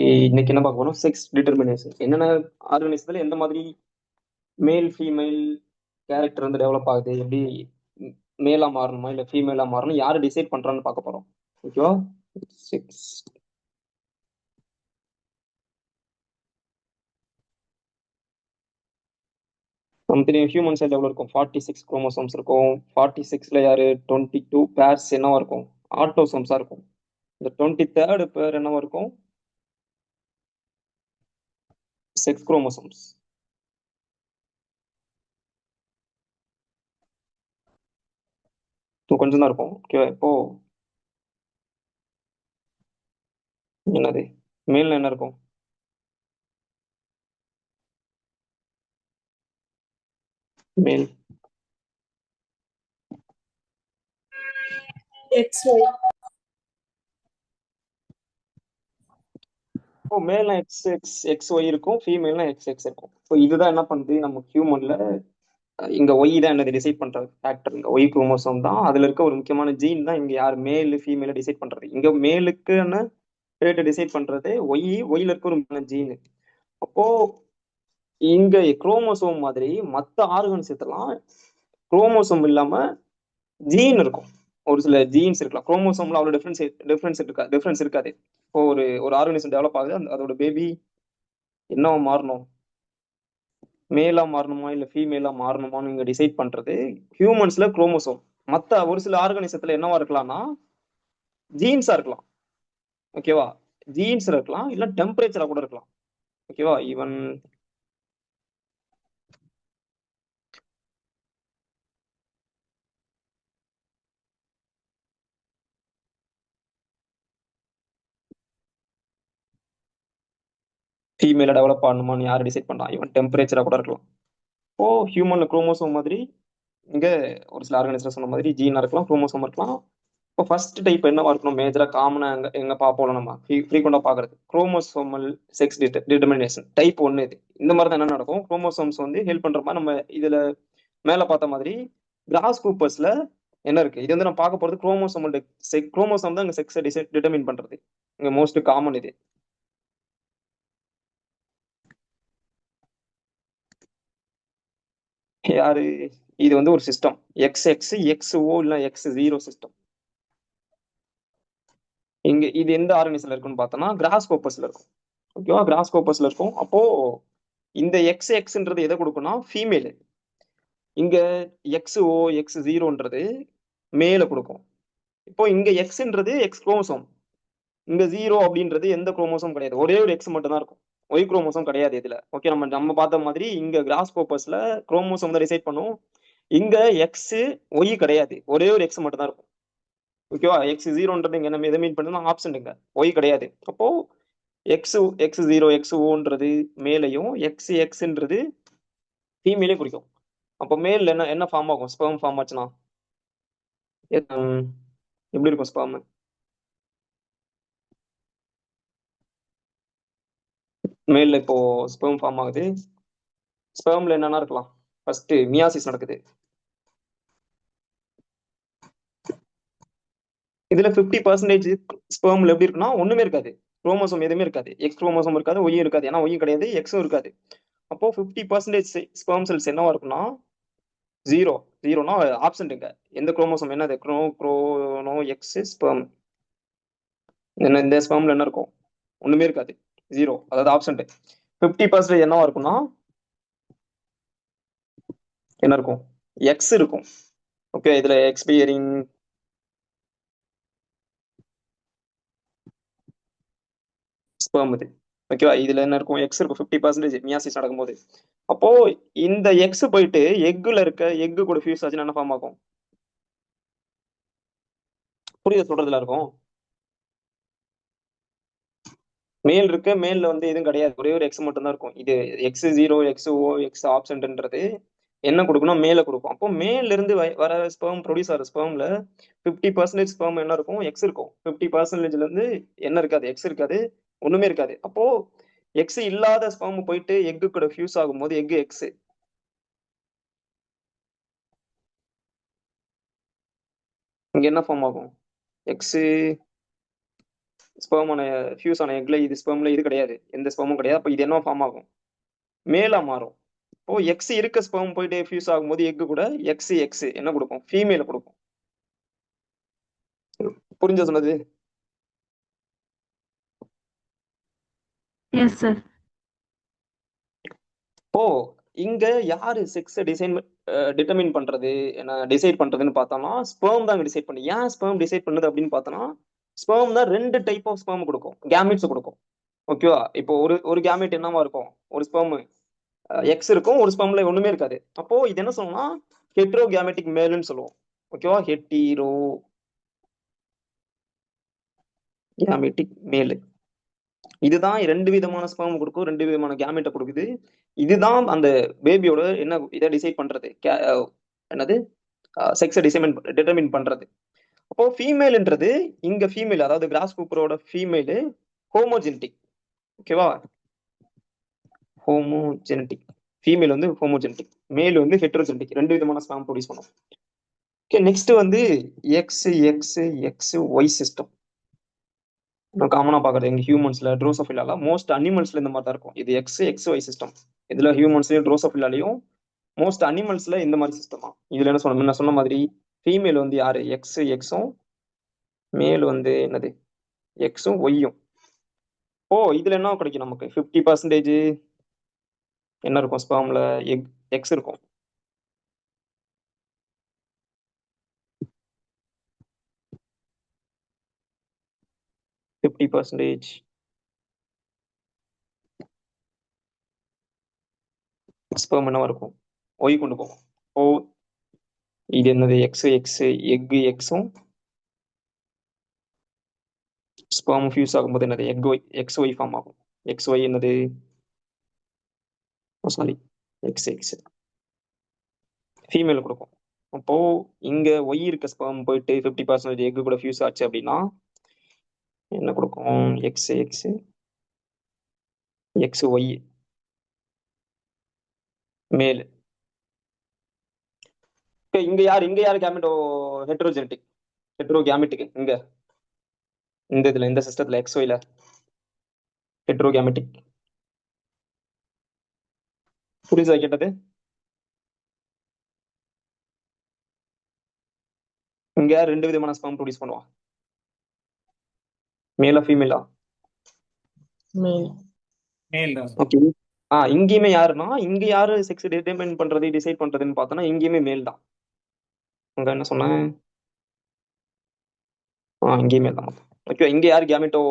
இன்னைக்கு என்ன பார்க்க போறோம்? Sex determination. என்னென்ன ஆர்கனைசத்துல எந்த மாதிரி மேல் ஃபீமேல் கேரக்டர் வந்து டெவலப் ஆகுது, எப்படி மேலா மாறணுமா இல்ல ஃபீமேலா மாறணும், யாரு டிசைட் பண்றான்னு பார்க்க போறோம். ஓகேவா? செக்ஸ் நமக்கு தெரியும். ஹியூமன் சைடு எவ்வளவு இருக்கும்? 46 குரோமோசோம்ஸ் இருக்கும். 46ல யாரு? 22 பேர்ஸ் என்னவா இருக்கும்? ஆட்டோசோம்ஸா இருக்கும். இந்த 23rd பேர் என்னவா இருக்கும்? Sex chromosomes. கொஞ்சம் தான் இருக்கும். ஓகேவா? இப்போ என்னது மேல்ல என்ன இருக்கும்? மேல் XY. இப்போ மேல்னா எக்ஸ் எக்ஸ் எக்ஸ் ஒய் இருக்கும், ஃபீமேல்னா எக்ஸ் எக்ஸ் இருக்கும். ஸோ இதுதான் என்ன பண்ணுது நம்ம ஹியூமன்ல. இங்க ஒய் தான் என்னது டிசைட் பண்ற ஃபேக்டர். இங்க ஒய் குரோமோசோம் தான் அதுல இருக்க ஒரு முக்கியமான ஜீன் தான். இங்க யார் மேல் ஃபீமேல டிசைட் பண்றது? இங்க மேலுக்குன்னு ரேட்டை டிசைட் பண்றது ஒய். ஒய்ல இருக்க ஒரு முக்கியமான ஜீன். அப்போ இங்க குரோமோசோம் மாதிரி மற்ற ஆர்கன்ஸ் எல்லாம் குரோமோசோம் இல்லாம ஜீன் இருக்கும். ஒரு சில ஜீன்ஸ் இருக்கலாம். குரோமோசோம்ல அவ்வளவு டிஃபரன்ஸ் இருக்காது. இப்போ ஒரு ஒரு ஆர்கனிசம் டெவலப் ஆகுது, அதோட பேபி என்ன மாறணும்? மேலா மாறணுமா இல்ல ஃபீமேலா மாறணுமான்னு இங்க டிசைட் பண்றது ஹியூமன்ஸ்ல குரோமோசோம். மத்த ஒரு சில ஆர்கனிசத்துல என்னவா இருக்கலாம்னா ஜீன்ஸா இருக்கலாம். ஓகேவா? ஜீன்ஸ் இருக்கலாம், இல்ல டெம்பரேச்சரா கூட இருக்கலாம். ஓகேவா? ஈவன் ஃபீமேல டெவலப் பண்ணணுமான்னு யாரு டிசைட் பண்றா? ஈவன் டெம்பரேச்சரா கூட இருக்கலாம். இப்போ ஹியூமன்ல குரோமோசோம் மாதிரி இங்க ஒரு சில ஆர்கனைசர் சொன்ன மாதிரி ஜீனா இருக்கலாம், குரோமோசோம் இருக்கலாம். இப்போ ஃபர்ஸ்ட் டைப் என்னவா இருக்கணும்? மேஜரா காமனா எங்க எங்க பார்ப்போம் நம்ம ஃப்ரீக்வெண்டா பாக்குறது குரோமோசோமல் செக்ஸ் டிட்டர்மினேஷன் டைப் ஒன்னு. இது இந்த மாதிரி தான் என்ன நடக்கும்? குரோமோசோம்ஸ் வந்து ஹெல்ப் பண்ற மாதிரி நம்ம இதுல மேல பார்த்த மாதிரி கிராஸ் கூப்பர்ஸ்ல என்ன இருக்கு? இது வந்து நம்ம பார்க்க போறது குரோமோசோமல் குரோமோசோம் தான் இங்க செக்ஸை டிட்டர்மின் பண்றது. இங்க மோஸ்ட் காமன் இது. யாரு? இது வந்து ஒரு சிஸ்டம். எக்ஸ் எக்ஸ் எக்ஸ் ஓ இல்ல எக்ஸ் ஜீரோ சிஸ்டம். இங்க இது எந்த ஆர்கனிசம்ல இருக்குன்னு பார்த்தோம்னா கிராஸ் கோப்பஸ்ல இருக்கும். ஓகேவா? கிராஸ் கோப்பஸ்ல இருக்கும். அப்போ இந்த எக்ஸ் எக்ஸ்ன்றது எதை கொடுக்கும்னா ஃபீமேல். இங்க எக்ஸ் ஓ எக்ஸ் ஜீரோன்றது மேல கொடுக்கும். இப்போ இங்க எக்ஸ்ன்றது எக்ஸ் குரோமோசோம். இங்க ஜீரோ அப்படின்றது எந்த குரோமோசோம் கிடையாது. ஒரே ஒரு எக்ஸ் மட்டும் தான் இருக்கும். ஒய் குரோமோசோம் கிடையாது இதுல. ஓகே, நம்ம நம்ம பார்த்த மாதிரி இங்க கிராஸ் கோப்பஸ்ல குரோமோசோம் தான் டிசைட் பண்ணும். இங்க எக்ஸ் ஒய் கிடையாது. ஒரே ஒரு எக்ஸ் மட்டும் தான் இருக்கும். ஓகேவா? எக்ஸ் ஜீரோன்றது இங்க நம்ம எதை மீன் பண்ணுன்னா ஆப்ஷன்ட்டுங்க. ஒய் கிடையாது. அப்போ எக்ஸ் எக்ஸ் ஜீரோ எக்ஸ் ஓன்றது மேலையும் எக்ஸ் எக்ஸ்ன்றது ஃபீமேலே குறிக்கும். அப்போ மேல் என்ன என்ன ஃபார்ம் ஆகும்? ஸ்பெர்ம் ஃபார்ம் ஆச்சுன்னா எப்படி இருக்கும் ஸ்பெர்ம்? மேல்ல இப்போ ஸ்பெர்ம் ஃபார்ம் ஆகுது. ஸ்பெர்ம்ல என்னென்ன இருக்கலாம்? ஃபர்ஸ்ட் மியாசிஸ் நடக்குது. இதுல 50% ஸ்பெர்ம்ல எப்படி இருக்குன்னா ஒண்ணுமே இருக்காது. குரோமோசோம் எதுவுமே இருக்காது. எக்ஸ் குரோமோசோம் இருக்காது, ஒய்யும் இருக்காது. ஏன்னா ஒய்யும் கிடையாது, எக்ஸும் இருக்காது. அப்போ 50% ஸ்பெர்ம் செல்ஸ் என்னவா இருக்கும்னா ஜீரோ. ஜீரோனா ஆப்சண்ட்டுங்க. எந்த குரோமோசோம் என்னது? Chrono X sperm. என்ன இந்த ஸ்பெர்ம்ல என்ன இருக்கும்? ஒண்ணுமே இருக்காது. ஜீரோ, அதாவது ஆப்சண்ட். 50% என்னவா இருக்கும்னா என்ன இருக்கும்? எக்ஸ் இருக்கும். ஓகே, இதுல எக்ஸ்பீரிங் ஸ்பெர்ம் இது. ஓகேவா? இதுல என்ன இருக்கும்? எக்ஸ் இருக்கும். 50% மியாசிஸ் நடக்கும்போது. அப்போ இந்த எக்ஸ் போயிட்டு எக்குல இருக்க எக்கு கூட ஃபியூஸ் ஆச்சுன்னா என்ன ஃபார்ம் ஆகும்? புரியுது சொல்றதுல இருக்கும். மேல் இருக்கு. மேல்ல வந்து எதுவும் கிடையாது. ஒரே ஒரு எக்ஸ் மட்டும் தான் இருக்கும். இது எக்ஸ் ஜீரோ எக்ஸ் ஓ எக்ஸ் ஆப்சன்ட்ன்றது என்ன கொடுக்கணும்? மேல கொடுக்கும். அப்போ மேல இருந்து வர ஸ்பெர்ம் ப்ரொடியூஸ் ஆகிற ஸ்பெர்ம்ல 50% ஸ்பெர்ம் என்ன இருக்கும்? எக்ஸ் இருக்கும். 50%ல இருந்து என்ன இருக்காது? எக்ஸ் இருக்காது, ஒண்ணுமே இருக்காது. அப்போ எக்ஸ் இல்லாத ஸ்பெர்ம் போயிட்டு எக்கு கூட ஃபியூஸ் ஆகும்போது எக்கு எக்ஸ். இங்க என்ன ஃபார்ம் ஆகும்? எக்ஸ் ஸ்பெர்ம் ஆன ஃபியூஸ் ஆன எக்ல இது ஸ்பெர்ம்ல இது கிடையாது, எந்த ஸ்பெர்மும் கிடையாது. அப்போ இது என்ன ஃபார்ம் ஆகும்? மேலா மாறும். இப்போ எக்ஸ் இருக்க ஸ்பெர்ம் போயிட்டு ஃபியூஸ் ஆகும்போது எக் கூட எக்ஸ் எக்ஸ் என்ன கொடுக்கும்? ஃபீமேல கொடுக்கும். புரிஞ்ச சொன்னது? Yes sir. இப்போ இங்க யாரு செக்ஸை டிட்டர்மின் பண்றது, என்ன டிசைட் பண்றதுன்னு பார்த்தோம்னா ஸ்பெர்ம் தான் டிசைட் பண்ணு. ஏன் ஸ்பெர்ம் டிசைட் பண்ணுது அப்படின்னு பார்த்தோம்னா ஸ்பெர்ம் தான் ரெண்டு டைப் ஆஃப் ஸ்பெர்ம் கொடுக்கும், கேமிட்ஸ் கொடுக்கும். ஓகேவா? இப்போ ஒரு கேமிட் என்னவா இருக்கும்? ஒரு ஸ்பெர்ம் எக்ஸ் இருக்கும், ஒரு ஸ்பெர்ம்ல ஒண்ணுமே இருக்காது. அப்போ இது என்ன சொல்லணும்னா ஹெட்ரோ கேமெட்டிக் மேல்னு சொல்லுவோம். ஓகேவா? ஹெட்டீரோ கேமெட்டிக் மேல். இதுதான் ரெண்டு விதமான ஸ்பெர்ம் கொடுக்கும், ரெண்டு விதமான கேமெட்டை கொடுக்குது. இதுதான் அந்த பேபியோட என்ன இதை டிசைட் பண்றது, என்னது செக்ஸை டிட்டர்மின் பண்றது. அப்போ ஃபீமேல்ன்றது இங்க ஃபீமேல், அதாவது கிராஸ் கூப்பரோட ஃபீமேலு ஹோமோஜெனட்டிக். ஓகேவா? ஹோமோஜெனட்டிக். ஃபீமேல் வந்து ஹோமோஜெனட்டிக், மேல் வந்து ஹெட்ரோஜெனட்டிக். ரெண்டு விதமான ஸ்பெர்ம் ப்ரொடியூஸ் பண்ணும். ஓகே, நெக்ஸ்ட் வந்து X X X Y system. நான் காமனா பாக்குறது எங்க ஹியூமன்ஸ்ல ட்ரோசோஃபிலால, மோஸ்ட் அனிமல்ஸ்ல இந்த மாதிரி தான் இருக்கும். இது எக்ஸ் எக்ஸ் ஒய் சிஸ்டம். இதுல ஹியூமன்ஸ்லயும் ட்ரோசோஃபிலாலையும் மோஸ்ட் அனிமல்ஸ்ல இந்த மாதிரி சிஸ்டம் தான். இதுல என்ன சொன்ன, நான் சொன்ன மாதிரி ஃபீமேல் வந்து யாரு? எக்ஸ் எக்ஸும், மேல் வந்து என்னது எக்ஸும் ஒய்யும். ஓ இதுல என்ன கிடைக்கும் நமக்கு? 50% என்ன இருக்கும் ஸ்பெர்ம்ல? எக்ஸ் இருக்கும். ஃபிஃப்டி பர்சன்டேஜ் ஸ்பெர்ம் என்னவா இருக்கும்? ஒய் கொண்டு போகும். ஓ இது என்னது? எக்ஸ் எக்ஸ் எக் எக்ஸும் ஸ்பெர்ம் ஃபியூஸ் ஆகும்போது என்னது? Egg Y X Y form ஆகும். எக்ஸ் ஒய் என்னது? சாரி, எக்ஸ் எக்ஸ் ஃபீமேல் கொடுக்கும். அப்போ இங்க ஒய் இருக்க ஸ்பெர்ம் போயிட்டு 50% எக் கூட ஃபியூஸ் ஆச்சு அப்படின்னா என்ன கொடுக்கும்? எக்ஸ் எக்ஸ் எக்ஸ் ஒய் மேல். இங்க யாரு கேமெட்டோ? ஹெட்ரோஜெனட்டிக், ஹெட்ரோ கேமெட்டிக். இங்க இந்த சிஸ்டத்துல எக்ஸ் ஒய்ல ஹெட்ரோ கேமெட்டிக். புரியுதா கேட்டது? இங்க ரெண்டு விதமான ஸ்பெர்ம் ப்ரொடியூஸ் பண்ணுவா, மேலா ஃபீமேலா? மேல். மேல் தான். ஓகே. இங்கேயுமே யாருன்னா, இங்க யாரு செக்ஸ் டிட்டர்மைன் பண்றது டிசைட் பண்றதுன்னு பார்த்தோன்னா இங்கேயுமே மேல் தான். அங்க என்ன சொன்னேன்? இங்கேயும் மேல் தான். ஓகே, இங்க யாரு கேமெட்டோ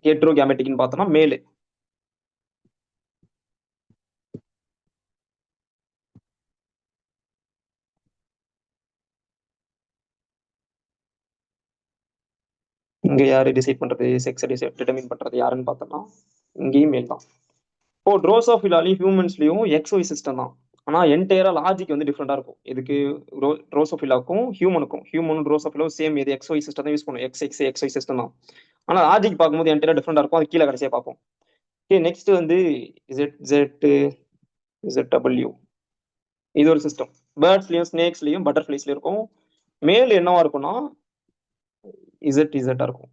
ஹெட்ரோ கேமெட்டிக்னு பார்த்தோம்னா மேலு. இங்க யாரு டிசைட் பண்றது, செக்ஸ் டிட்டர்மின் பண்றது யாருன்னு பார்த்தோம்னா இங்கேயும் மேல் தான். இப்போ ட்ரோசோஃபிலாலையும் ஹியூமன்ஸ்லயும் எக்ஸ் ஒய் சிஸ்டம் தான். ஆனா என்டையரா லாஜிக் வந்து டிஃப்ரெண்டா இருக்கும். இதுக்கு ட்ரோசோஃபிலாக்கும் ஹியூமனும் ட்ரோசோஃபிலும் சேம், இது எக்ஸ் ஒய் சிஸ்டம் தான் யூஸ் பண்ணும். X X X Y system தான். ஆனா லாஜிக் பார்க்கும்போது என்டையரா டிஃப்ரெண்டா இருக்கும். அது கீழே கடைசியா பார்ப்போம். ஓகே, நெக்ஸ்ட் வந்து இசட் ஜெட் இசட் டபிள்யூ. இது ஒரு சிஸ்டம். பேர்ட்ஸ்லயும் ஸ்னேக்ஸ்லயும் பட்டர்ஃபிளைஸ்லயும் இருக்கும். மேல் என்னவா இருக்கும்னா இசட் இசட்டா இருக்கும்.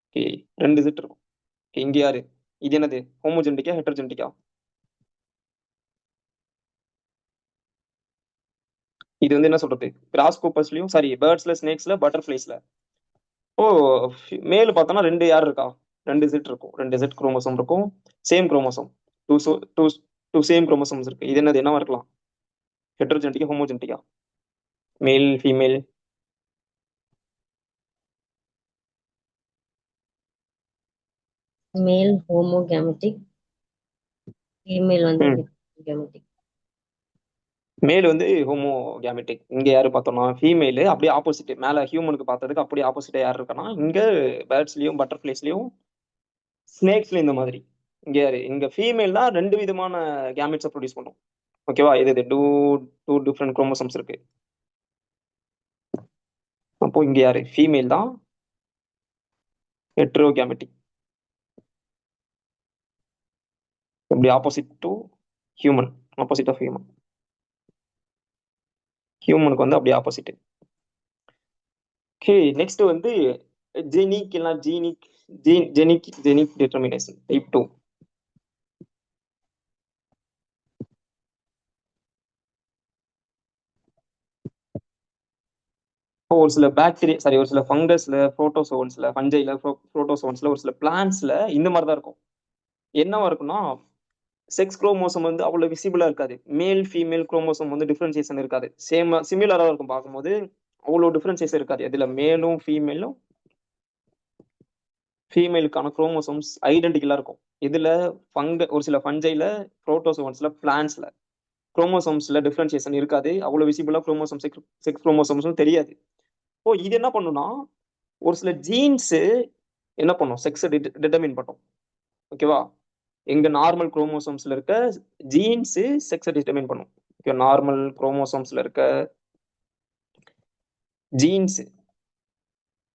ஓகே, ரெண்டு இசட் இருக்கும். Okay, இங்க யாரு? இது என்னது? ஹோமோஜெனடிக்கா ஹெட்ரோஜெனடிக்கா? இது வந்து என்ன சொல்றது? Cross கூப்பர்ஸ்லயும், sorry பேர்ட்ஸ்ல, ஸ்னேக்ஸ்ல, பட்டர்ஃபிளைஸ்ல. ஓ மேல் பார்த்தோம்னா ரெண்டு யார் இருக்கா? ரெண்டு செட் இருக்கும், ரெண்டு செட் குரோமோசோம் இருக்கும். Same chromosome, two two two same chromosomes இருக்கு. இது என்னது? என்னவா இருக்கலாம்? ஹெட்ரோஜெனடிக்கா ஹோமோஜெனடிக்கா? Male female? மேல் ஹோமோகேமெட்டிக், ஃபீமேல் வந்து ஹெட்ரோகேமெட்டிக். மேல் வந்து ஹோமோ கேமெட்டிக். இங்க யாரு பார்த்தோம்னா ஃபீமேல். அப்படியே ஆப்போசிட், மேல ஹியூமனுக்கு பார்த்ததுக்கு அப்படியே ஆப்போசிட்டா யார் இருக்கான்னா இங்க பேர்ட்ஸ்லயும் பட்டர்ஃபிளைஸ்லயும் ஸ்னேக்ஸ்லயும் இந்த மாதிரி. இங்க யாரு? இங்க ஃபீமேல் தான் ரெண்டு விதமான கேமெட்ஸை ப்ரொடியூஸ் பண்ணும். ஓகேவா? இது டூ டூ டிஃப்ரெண்ட் குரோமோசோம்ஸ் இருக்கு. அப்போ இங்க யாரு? ஃபீமேல் தான் ஹெட்ரோ கேமெட்டிக். இப்படி opposite to human, opposite of human. ஹியூமனுக்கு வந்து அப்படியே ஆப்போசிட். ஓகே, நெக்ஸ்ட் வந்து ஜெனிக் இல்ல ஜீனிக், ஜெனிக் டிட்டர்மினேஷன் டைப் 2. இப்போ ஒரு சில பாக்டீரியா சாரி ஒரு சில ஃபங்கஸ்ல, புரோட்டோசோன்ஸ்ல, பஞ்சைல, புரோட்டோசோன்ஸ்ல, ஒரு சில பிளான்ட்ஸ்ல இந்த மாதிரி தான் இருக்கும். என்னவா இருக்கும்னா செக்ஸ் குரோமோசோம் வந்து அவ்வளவு விசிபிளா இருக்காது. மேல் ஃபீமேல் குரோமோசோம் வந்து டிஃபரன்சியேஷன் இருக்காது. சிமிலரா இருக்கும் பார்க்கும்போது. அவ்வளவு டிஃபரன்சியேஷன் இருக்காது. இதுல மேலும் ஃபீமேலுக்கான குரோமோசோம்ஸ் ஐடென்டிக்கலா இருக்கும். இதுல ஒரு சில ஃபஞ்சைல, புரோட்டோசோன்ஸ்ல, பிளான்ட்ஸ்ல குரோமோசோம்ஸ்ல டிஃபரன்சியேஷன் இருக்காது. அவ்வளவு விசிபிளா குரோமோசோம் செக்ஸ் குரோமோசோம்ஸும் தெரியாது. ஓ இது என்ன பண்ணும்னா ஒரு சில ஜீன்ஸ் என்ன பண்ணும் செக்ஸை டிட்டர்மின் பண்ணும். ஓகேவா? எங்க நார்மல் குரோமோசோம்ஸ்ல இருக்க ஜீன்ஸ் செக்ஸை டிட்டர்மின் பண்ணும். நார்மல் குரோமோசோம்ஸ்ல இருக்க ஜீன்ஸ்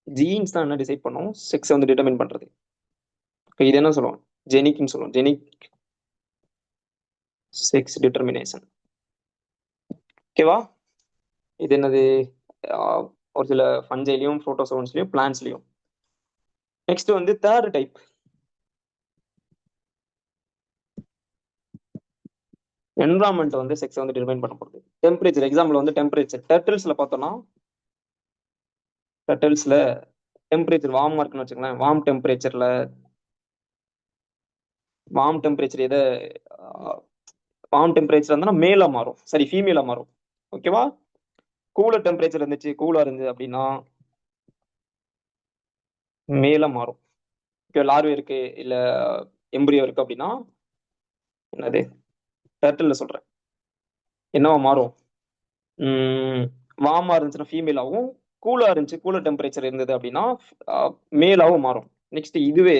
ஜீன்ஸ் தான் என்ன டிசைட் பண்ணும் செக்ஸை வந்து டிட்டர்மின் பண்றது. இது என்ன சொல்லுவோம்? ஜெனிக்னு சொல்லுவோம். Genic sex determination. ஓகேவா? இது என்னது? ஒரு சில ஃபஞ்சைலையும், புரோட்டோசோன்ஸ்லயும், பிளான்ட்ஸ்லயும். நெக்ஸ்ட் வந்து தேர்ட் டைப். என்வரான்மெண்ட் வந்து செக்ஸ் வந்து டிட்டர்மைன் பண்ண போகுது. டெம்பரேச்சர் எக்ஸாம்பிள் வந்து டெம்பரேச்சர். டெர்டில்ஸ்ல பார்த்தோம்னா டெர்டில்ஸ்ல டெம்பரேச்சர் வார்மா இருக்குன்னு வச்சுக்கலாம். வார்ம் டெம்பரேச்சர் எதை வார்ம் டெம்பரேச்சர் இருந்தா மேலா மாறும், சரி ஃபீமேலா மாறும். ஓகேவா? கூலர் டெம்பரேச்சர் இருந்துச்சு, கூலா இருந்தது அப்படின்னா மேலா மாறும். லார்வே இருக்கு இல்ல எம்பிரியோ இருக்கு அப்படின்னா என்னது டெர்டில்ல சொல்றேன் என்னவா மாறும்? வார்மா இருந்துச்சுன்னா ஃபீமேலாவும், கூலா இருந்துச்சு கூலர் டெம்பரேச்சர் இருந்தது அப்படின்னா மேலாவும் மாறும். நெக்ஸ்ட் இதுவே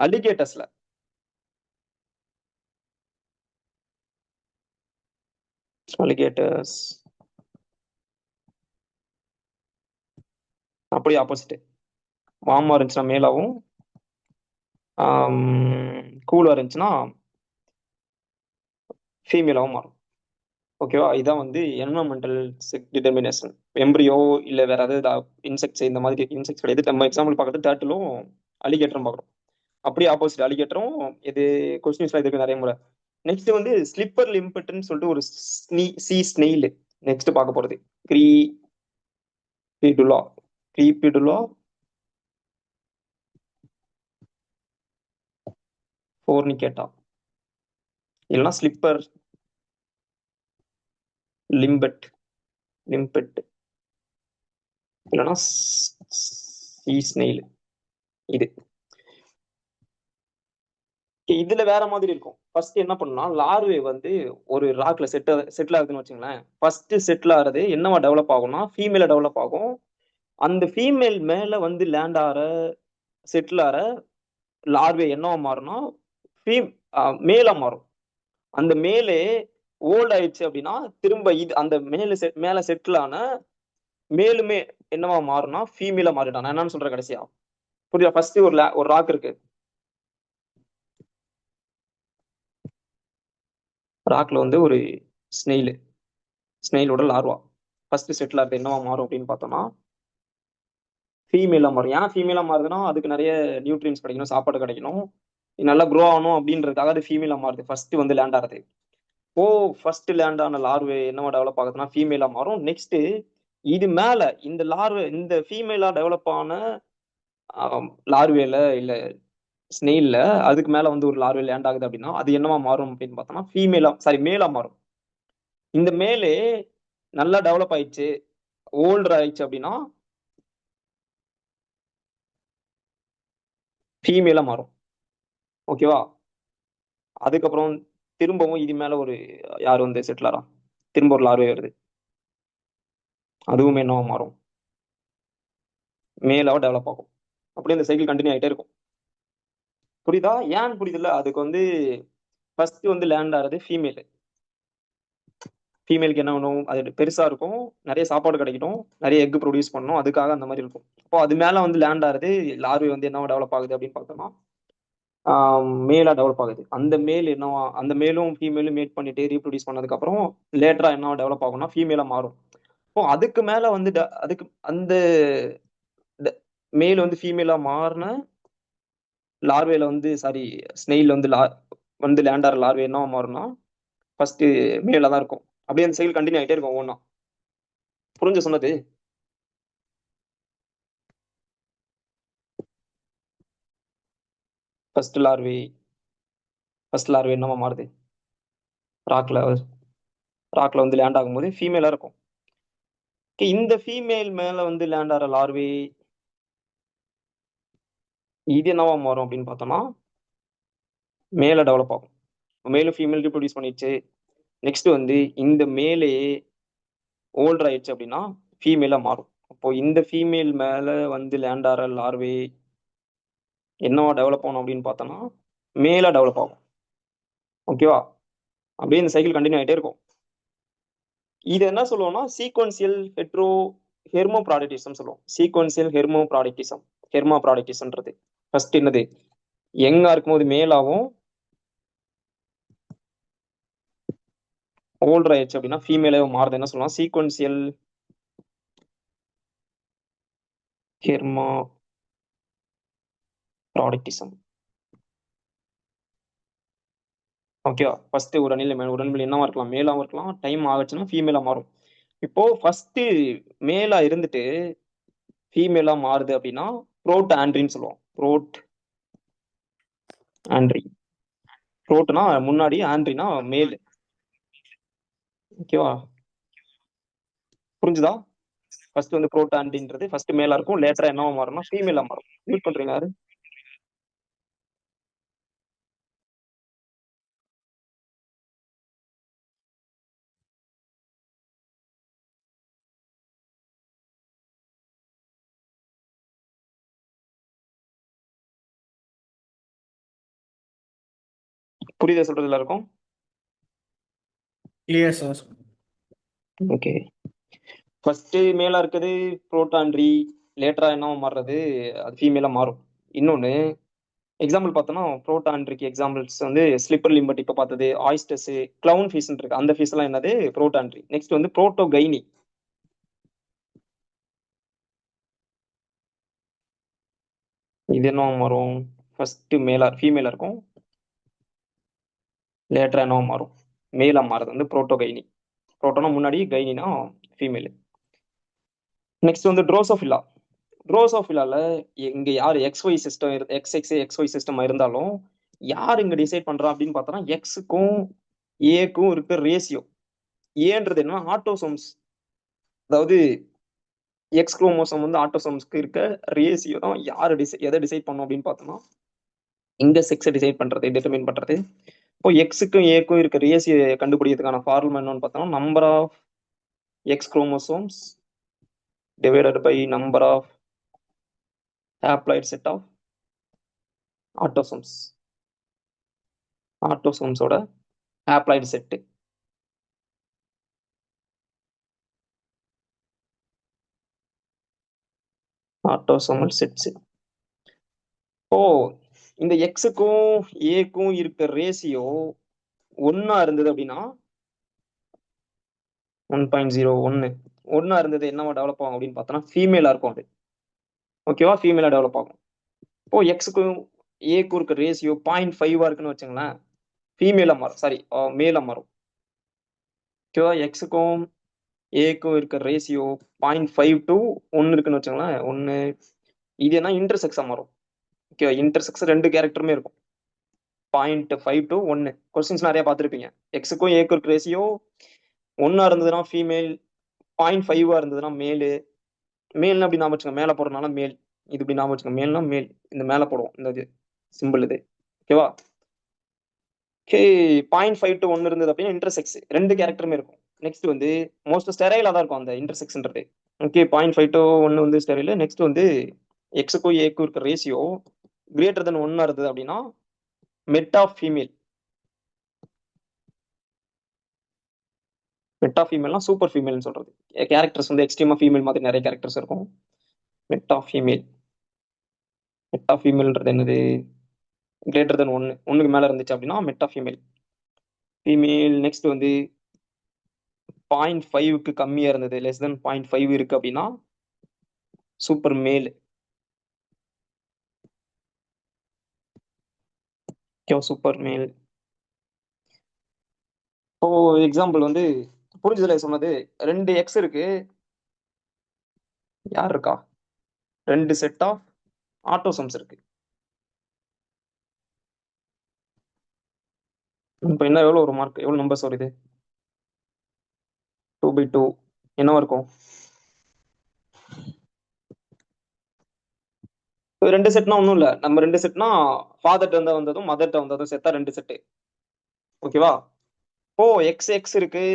அலிகேட்டர்ஸ்ல அலிகேட்டர்ஸ் அப்படி ஆப்போசிட். வார்மா இருந்துச்சுன்னா மேலாவும், கூலா இருந்துச்சுன்னா ஃபீமேலாவும் மாறும். ஓகேவா? இதான் வந்து என்வரன்மெண்டல் டிட்டர்மினேஷன். எம்பிரியோ இல்ல வேற ஏதாவது இன்செக்ட்ஸ், இந்த மாதிரி இன்செக்ட்ஸ் கிடையாது. நம்ம எக்ஸாம்பிள் பார்க்கறது டர்ட்டிலும் அலிகேட்டரும் பார்க்குறோம். அப்படியே ஆப்போசிட் அலிகேட்டரும் இது கொஸ்டின்ஸ்லாம் இதுக்கு நிறைய முறை. நெக்ஸ்ட் வந்து ஸ்லிப்பர் லிம்பட்னு சொல்லிட்டு ஒரு சி ஸ்னெயில் நெக்ஸ்ட் பார்க்க போறது. கிரீபிடுலா கிரீபிடுலா ஃபோர்னிகேட்டா இல்லைன்னா ஸ்லிப்பர் லிம்பட் லிம்பட் இல்லைன்னா சி ஸ்னெயில். இது இதுல வேற மாதிரி இருக்கும். ஃபர்ஸ்ட் என்ன பண்ணுனா லார்வே வந்து ஒரு ராக்ல செட்டில் ஆகுதுன்னு வச்சுங்களேன். ஃபர்ஸ்ட் செட்டில் ஆகிறது என்னவா டெவலப் ஆகும்னா ஃபீமேல டெவலப் ஆகும். அந்த ஃபீமேல் மேல வந்து லேண்ட் ஆகிற செட்டில் ஆகிற லார்வே என்னவா மாறும்னா மேலா மாறும். அந்த மேலே ஓல்ட் ஆயிடுச்சு அப்படின்னா திரும்ப இது அந்த மேல செட்டில் ஆன மேலுமே என்னவா மாறும்னா ஃபீமேலா மாறிடும். நான் என்னன்னு சொல்றேன் கடைசியா புரியுதா? ஃபர்ஸ்ட் ஒரு ராக் இருக்கு. ராக்ல வந்து ஒரு ஸ்னெயில் ஸ்னெயிலோட லார்வா ஃபர்ஸ்ட் செட்டில் ஆகிறது என்னவா மாறும் அப்படின்னு பார்த்தோம்னா ஃபீமேலா மாறும். ஏன் ஃபீமேலா மாறுதுன்னா அதுக்கு நிறைய நியூட்ரியன்ஸ் கிடைக்கணும், சாப்பாடு கிடைக்கணும், நல்லா க்ரோ ஆகணும் அப்படின்றதுக்காக அது ஃபீமேலா மாறுது. ஃபர்ஸ்ட் வந்து லேண்ட் ஆகுது. ஓ ஃபர்ஸ்ட் லேண்ட் ஆன லார்வே என்னவா டெவலப் ஆகுதுன்னா ஃபீமேலா மாறும். நெக்ஸ்ட் இது மேல இந்த லார்வே இந்த ஃபீமேலா டெவலப் ஆன லார்வேல இல்ல ஸ்னெயில்ல அதுக்கு மேல வந்து ஒரு லார்வே லேண்ட் ஆகுது அப்படின்னா அது என்னவா மாறும் அப்படின்னு பார்த்தோம்னா மேலா மாறும். இந்த மேலே நல்லா டெவலப் ஆயிடுச்சு, ஓல்டர் ஆயிடுச்சு அப்படின்னா ஃபீமேலா மாறும். ஓகேவா? அதுக்கப்புறம் திரும்பவும் இது மேல ஒரு யார் வந்து செட்டில் ஆறா, திரும்ப ஒரு லார்வே வருது, அதுவும் என்னவா மாறும்? மேலாவா டெவலப் ஆகும். அப்படியே இந்த சைக்கிள் கண்டினியூ ஆகிட்டே இருக்கும். புரியுதா? ஏன் புரியுதுல்ல? அதுக்கு வந்து ஃபர்ஸ்ட் வந்து லேண்ட் ஆறது ஃபீமேலுக்கு என்ன பண்ணும், அது பெருசா இருக்கும், நிறைய சாப்பாடு கிடைக்கணும், நிறைய எக் ப்ரொடியூஸ் பண்ணணும், அதுக்காக அந்த மாதிரி இருக்கும். அப்போ அது மேல வந்து லேண்ட் ஆறது லார்வே வந்து என்னவா டெவலப் ஆகுது அப்படின்னு பார்த்தோம்னா மேலா டெவலப் ஆகுது. அந்த மேலும் ஃபீமேலும் மேட் பண்ணிட்டு ரீப்ரொடியூஸ் பண்ணதுக்கு அப்புறம் லேட்டரா என்ன டெவலப் ஆகும்னா ஃபீமேலா மாறும். இப்போ அதுக்கு மேல வந்து அதுக்கு அந்த மேல் வந்து ஃபீமேலா மாறின லார்வேல வந்து சாரி ஸ்னெயில் வந்து வந்து லேண்டார் லார்வே என்ன மாறும்னா ஃபர்ஸ்ட் மேல தான் இருக்கும். அப்படியே அந்த சைக்கிள் கண்டினியூ ஆகிட்டே இருக்கும் ஒவ்வொன்றா. புரிஞ்ச சொன்னது? ஃபர்ஸ்ட் லார்வே ஃபர்ஸ்ட் லார்வே என்னவா மாறுது? ராக்ல ராக்ல வந்து லேண்ட் ஆகும்போது ஃபீமேலா இருக்கும். Okay, இந்த ஃபீமேல் மேல வந்து லேண்ட் ஆகிற லார்வே இது என்னவா மாறும் அப்படின்னு பார்த்தோம்னா மேல டெவலப் ஆகும். மேலும் ஃபீமேல் ரிப்ரொடியூஸ் பண்ணிடுச்சு. நெக்ஸ்ட் வந்து இந்த மேலே ஓல்டர் ஆயிடுச்சு அப்படின்னா ஃபீமேலா மாறும். அப்போ இந்த ஃபீமேல் மேல வந்து லேண்ட் ஆகிற லார்வே என்னவா டெவலப் ஆகணும் அப்படின்னு பார்த்தோம்னா மேலா டெவலப் ஆகும். ஓகேவா? அப்படியே இந்த சைக்கிள் கண்டினியூ ஆகிட்டே இருக்கும். இது என்ன சொல்லுவோம்னா சீக்வன்சியல் ஹெட்ரோ ஹெர்மோ ப்ராடக்டிசம் சொல்லுவோம். சீக்வன்சியல் ஹெர்மோ ப்ராடக்டிசம். ஹெர்மோ ப்ராடக்டிசம்ன்றது ஃபர்ஸ்ட் என்னது யங்கா இருக்கும்போது மேலாவும் ஓல்டர் ஆயிடுச்சு அப்படின்னா ஃபீமேலாவும் மாறுது. என்ன சொல்லலாம்? சீக்வன்சியல் ஹெர்மோ ப்ராடக்டிசம். ஓகேவா? ஃபர்ஸ்ட் உடல்நிலை என்னவா இருக்கலாம்? மேலாவும் இருக்கலாம். டைம் ஆச்சுன்னா ஃபீமேலா மாறும். இப்போ ஃபர்ஸ்ட் மேலா இருந்துட்டு ஃபீமேலா மாறுது அப்படின்னா ப்ரோட் ஆண்ட்ரின்னு சொல்லுவோம். Broad Andre. ப்ரோட்னா முன்னாடி, ஆண்ட்ரினா மேல். ஓகேவா? புரிஞ்சுதா? ஃபர்ஸ்ட் வந்து ப்ரோட் ஆண்ட்ரின்றது ஃபர்ஸ்ட் மேலா இருக்கும். லேட்டரா என்னவா மாறும்னா ஃபீமேலா மாறும். மியூட் பண்றீங்க யாரு? புரியுதா சொல்றது எல்லாருக்கும்? Clear sir. ஓகே. ஃபர்ஸ்ட் மேலா இருக்குது ப்ரோட்டான்ட்ரி, லேட்டரா என்னவா மாறுறது அது ஃபீமேலா மாறும். இன்னொன்னு எக்ஸாம்பிள் பார்த்தோம்னா ப்ரோட்டான்ட்ரிக்கு எக்ஸாம்பிள்ஸ் வந்து ஸ்லிப்பர் லிம்பட் இப்போ பார்த்தது, ஆயிஸ்டர்ஸ், கிளவுன் ஃபிஷ் இருக்கு. அந்த ஃபிஷ் எல்லாம் என்னது? ப்ரோட்டான்ட்ரி. நெக்ஸ்ட் வந்து புரோட்டோகைனி. இது என்ன மாறும்? ஃபர்ஸ்ட் மேலா ஃபீமேலா இருக்கும். லேட்டரா என்னவா மாறும்? மேலா மாறுது வந்து புரோட்டோகைனி. புரோட்டோனா முன்னாடி, கைனினா ஃபீமேல். நெக்ஸ்ட் வந்து ட்ரோசோஃபிலா. ட்ரோசோஃபிலால இங்க யார் XY சிஸ்டம் XXY சிஸ்டம் இருந்தாலும் யார் இங்க டிசைட் பண்றா அப்படின்னு பார்த்தோம்னா எக்ஸுக்கும் ஏக்கும் இருக்க ரேசியோ. ஏன்றது என்ன? ஆட்டோசோம்ஸ். அதாவது எக்ஸ் குரோமோசோம் வந்து ஆட்டோசோம்ஸ்க்கு இருக்க ரேசியோ தான் யார் எதை டிசைட் பண்ணும் அப்படின்னு பார்த்தோம்னா இங்க செக்ஸை டிசைட் பண்றது, டிட்டர்மின் பண்றது. இப்போ எக்ஸுக்கும் ஏக்கும் இருக்க ரேசியோ கண்டுபிடிக்கிறதுக்கான ஃபார்முலா என்னன்னு பார்த்தோம்னா number of X chromosomes divided by number of haploid set of autosomes. ஆட்டோசோம்ஸோட ஹேப்ளாய்டு செட்டு. Autosomal sets. இப்போ இந்த எக்ஸுக்கும் ஏக்கும் இருக்க ரேசியோ ஒன்னா இருந்தது அப்படின்னா 1.01 ஒன்னா இருந்தது என்னவா டெவலப் ஆகும் அப்படின்னு பார்த்தோம்னா ஃபீமேலா இருக்கும் அது. ஓகேவா? ஃபீமேலா டெவலப் ஆகும். இப்போ எக்ஸுக்கும் ஏக்கும் இருக்க ரேசியோ 0.5 இருக்குன்னு வச்சுங்களேன், ஃபீமேலா மாறும். சாரி, மேலா மாறும். ஓகேவா? எக்ஸுக்கும் ஏக்கும் இருக்க ரேசியோ 0.5 to 1 இருக்குன்னு வச்சுங்களேன், 1. இது என்ன? இன்டர்செக்ஸா மாறும். ஓகேவா? இன்டர்செக்ஸ் ரெண்டு கேரக்டருமே இருக்கும். 0.5 to 1. கொஸ்டின்ஸ் நிறைய பார்த்துருப்பீங்க. எக்ஸுக்கும் ஏக்கும் இருக்க ரேசியோ ஒன்னா இருந்ததுன்னா ஃபீமேல், 0.5 இருந்ததுன்னா மேலு. மேல்னா அப்படி நாம வச்சுக்கோங்க, மேல போடுறதுனால மேல். இது இப்படி நாம வச்சுக்கோங்க, மேல்னா மேல். இந்த மேல போடுவோம் இந்த இது சிம்பிள் இது. ஓகேவா? ஓகே. 0.5 to 1 இருந்தது அப்படின்னா இன்டர்செக்ஸ் ரெண்டு கேரக்டருமே இருக்கும். நெக்ஸ்ட் வந்து மோஸ்ட் ஸ்டெரைலா தான் இருக்கும் அந்த இன்டர்செக்ஸ்ன்றது. ஓகே. 0.5 to 1 வந்து ஸ்டெரைல். நெக்ஸ்ட் வந்து எக்ஸுக்கும் ஏக்கும் இருக்க ரேசியோ கிரேட்டர் தென் 1 இருந்தது அப்படின்னா மெட்டா ஃபீமேல். மெட்டா ஃபீமேல்னா சூப்பர் ஃபீமேல்னு சொல்றது. கேரக்டர்ஸ் வந்து எக்ஸ்ட்ரீமா ஃபீமேல் மாதிரி நிறைய கேரக்டர்ஸ் இருக்கும். Meta female. மெட்டா ஃபீமேல்ன்றது என்னது? கிரேட்டர் தென் 1, 1க்கு மேல இருந்துச்சு அப்படின்னா மெட்டா ஃபீமேல். ஃபீமேல். நெக்ஸ்ட் வந்து 0.5க்கு கம்மியா இருந்தது, லெஸ் தென் 0.5 இருக்கு அப்படின்னா சூப்பர் மேல். சூப்பர் மேல். இப்போ எக்ஸாம்பிள் வந்து புரிஞ்சதுல சொன்னது. 2 எக்ஸ் இருக்கு. யார் இருக்கா? 2 செட் ஆஃப் ஆட்டோசம்ஸ் இருக்கு. இப்போ என்ன, எவ்வளவு ஒரு மார்க், எவ்வளவு நம்பர்ஸ் வருது? 2/2 என்னவா இருக்கும்? 2 செட்னா ஒன்றும் இல்லை. நம்ம 2 செட்னா ஃபாதர்ட்ட இருந்தா வந்ததும் மதர்ட்ட வந்ததும் சேர்த்தா 2 செட்டு. ஓகேவா? இப்போ எக்ஸ் எக்ஸ் இருக்கு.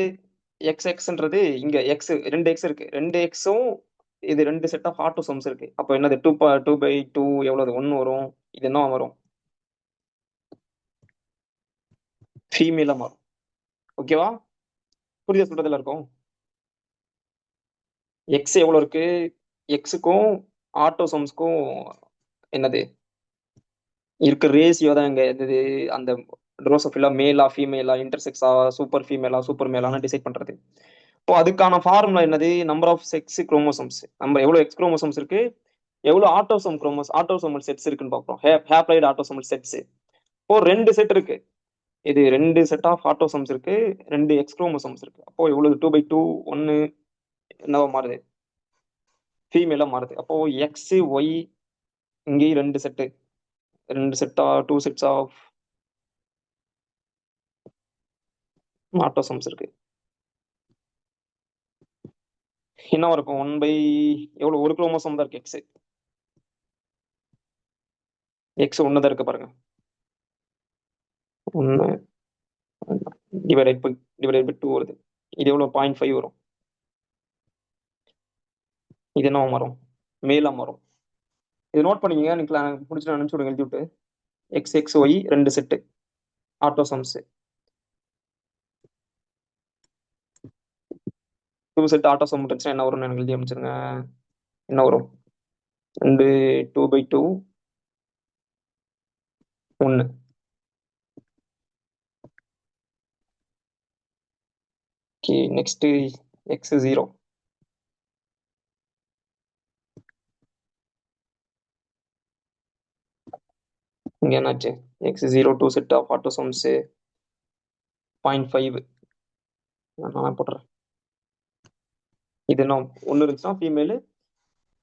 எக்ஸ் எக்ஸ்ன்றது இங்க எக்ஸ், 2 எக்ஸ் இருக்கு. 2 எக்ஸும் இது 2 செட் ஆஃப் ஆட்டோசம்ஸ் இருக்கு. அப்போ என்னது 2/2 எவ்வளவு? 1 வரும். இது என்ன வரும்? ஃபீமேலா மாறும். ஓகேவா? புரியுதா சொல்றதுல இருக்கும்? எக்ஸ் எவ்வளவு இருக்கு? எக்ஸுக்கும் ஆட்டோசம்ஸ்க்கும் என்னது இருக்க ரேஷியோ தான் இங்க இது. அந்த ட்ரோசோஃபிலா மேலா ஃபீமேலா, இன்டர்செக்ஸா, சூப்பர் ஃபீமேலா, சூப்பர் மேலான டிசைட் பண்றது. இப்போ அதுக்கான ஃபார்முலா என்னது? Number of sex chromosomes. நம்ம எவ்வளவு எக்ஸ் குரோமோசோம்ஸ் இருக்கு, எவ்வளவு ஆட்டோசோமல் செட்ஸ் இருக்குன்னு பார்ப்போம். Haploid autosomal sets. இப்போ 2 செட் இருக்கு. இது 2 செட் ஆஃப் ஆட்டோசோம்ஸ் இருக்கு. 2 எக்ஸ் குரோமோசோம்ஸ் இருக்கு. அப்போ எவ்வளவு? 2/2 ஒன்னு என்னவா மாறுது? ஃபீமேலா மாறுது. அப்போ எக்ஸ் ஒய் இங்கேயும் 2 செட்டு. 2 செட்டா 2 செட்ஸ் ஆஃப் ஆட்டோசோம்ஸ் இருக்கு. என்ன இருக்கும்? 1 எவ்வளவு? ஒரு குரோமோசோம் தான் இருக்கு. எக்ஸ் எக்ஸ் ஒன்னு தான் இருக்கு பாருங்க. 1 டிவைடட் பை 2 வருது. இது எவ்வளவு? 0.5 வரும். இது என்ன வரும்? மேலா வரும். இது நோட் பண்ணிக்கங்க. நீங்க முடிச்சு அனுப்பிச்சு விடுங்க, எழுதி விட்டு. X X Y 2 set autosomes. 2 set autosome இருந்துச்சுன்னா என்ன வரும்னு எனக்கு எழுதி அமைச்சிருங்க. என்ன வரும்? 2/2 1. Okay, next X 0. இங்க என்னாச்சு? X 0 2 set of autosomes 0.5. நான் போடுறேன். இது என்ன? ஒன்னு இருந்துச்சுன்னா ஃபீமேல்.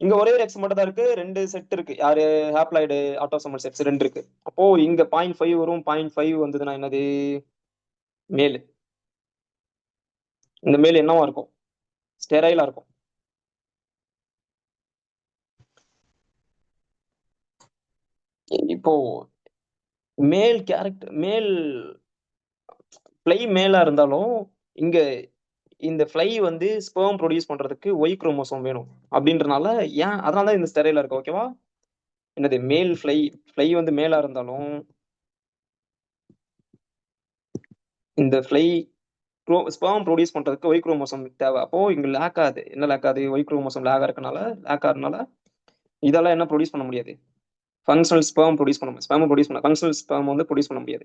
இங்க ஒரே ஒரு எக்ஸ் மட்டும் தான் இருக்கு. 2 செட் இருக்கு. யாரு? ஹாப்ளாய்டு ஆட்டோசோமல் செட்ஸ் 2 இருக்கு. அப்போ இங்க 0.5 வரும். 0.5 வந்ததுன்னா என்னது? மேல். இந்த மேல் என்னவா இருக்கும்? ஸ்டெரைலா இருக்கும். இப்போ மேல் ஃப்ளை மேலா இருந்தாலும் இங்க இந்த ஃப்ளை வந்து ஸ்பெர்ம் ப்ரொடியூஸ் பண்றதுக்கு ஒய் குரோமோசோம் வேணும் அப்படின்றனால, ஏன் அதனால தான் இந்த ஸ்டெரைலா இருக்கு. ஓகேவா? என்னது மேல் ஃப்ளை வந்து மேலா இருந்தாலும் இந்த ஃப்ளை ஸ்பெர்ம் ப்ரொடியூஸ் பண்றதுக்கு ஒய் குரோமோசோம் தேவை. அப்போ இங்க லேக் ஆகுது. என்ன லேக் ஆகுது? ஒய் குரோமோசோம் லேக் ஆகிறதுனால இதெல்லாம் என்ன ப்ரொடியூஸ் பண்ண முடியாது? ஃபங்க்ஷனல் ஸ்பெர்ம் ப்ரொடியூஸ் பண்ண முடியாது. ஃபங்க்ஷனல் ஸ்பெர்ம் வந்து ப்ரொடியூஸ் பண்ண முடியாது.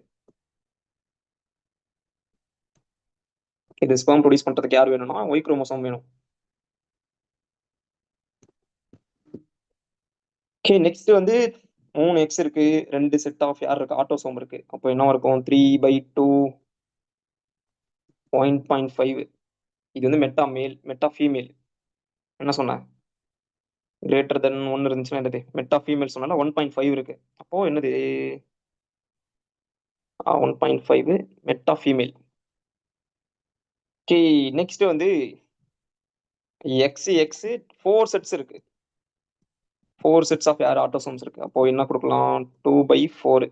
இது ஸ்பெர்ம் ப்ரொடியூஸ் பண்றதுக்கு யார் வேணும்னா ஒய் குரோமோசோம் வேணும். ஓகே, நெக்ஸ்ட் வந்து 3 எக்ஸ் இருக்கு. 2 செட் ஆஃப் யார் இருக்கு? ஆட்டோசோம் இருக்கு. அப்போ என்ன இருக்கும்? 3/2 0.5. இது வந்து மெட்டா ஃபீமேல். என்ன சொன்னேன்? கிரேட்டர் தென் 1 இருந்துச்சுன்னா என்னது? மெட்டா ஃபீமேல் சொன்னால 1.5 இருக்கு. அப்போ என்னது? 1.5 மெட்டா ஃபீமேல். ஓகே, நெக்ஸ்ட் வந்து எக்ஸ் எக்ஸ் 4 செட்ஸ் இருக்கு. 4 செட்ஸ் ஆஃப் யார் ஆட்டோசோம்ஸ் இருக்கு. அப்போ என்ன கொடுக்கலாம்? 2/4.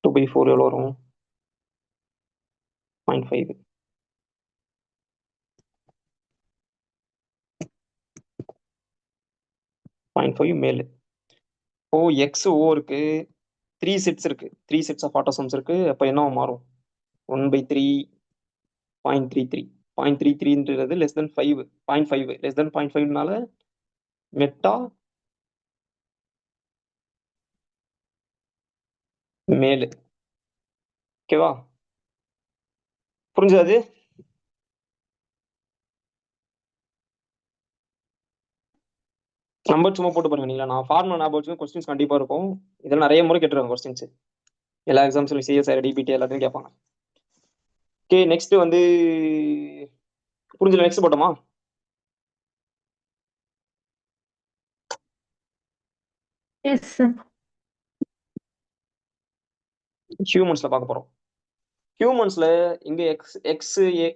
2/4 எவ்வளோ வரும்? 0.5. 0.5 மேல். இப்போ எக்ஸ் ஓ இருக்கு. 3 செட்ஸ் இருக்கு. 3 செட்ஸ் ஆஃப் ஆட்டோசோம்ஸ் இருக்கு. அப்போ என்ன மாறும்? 1/3 0.33. 0.33ன்றது லெஸ் தென் 5. 0.5 லெஸ் தென் 0.5னால மெட்டா மேல். ஓகேவா? புரிஞ்சது? நம்பர் சும்மா போட்டு பாருங்க நீங்களா. நான் ஃபார்முலா ஞாபகம் வச்சுக்கோங்க, கொஸ்டின்ஸ் கண்டிப்பா இருக்கும். இதெல்லாம் நிறைய முறை கேட்டுருக்காங்க கொஸ்டின்ஸ். எல்லா எக்ஸாம்ஸ்லையும் சிஎஸ்ஆர் டிபிடி எல்லாத்தையும் கேட்பாங்க. ஓகே, நெக்ஸ்ட் வந்து புரிஞ்சல. நெக்ஸ்ட் போட்டோமா? Yes sir. ஹியூமன்ஸ்ல பார்க்க போறோம். ஹியூமன்ஸ்ல இங்க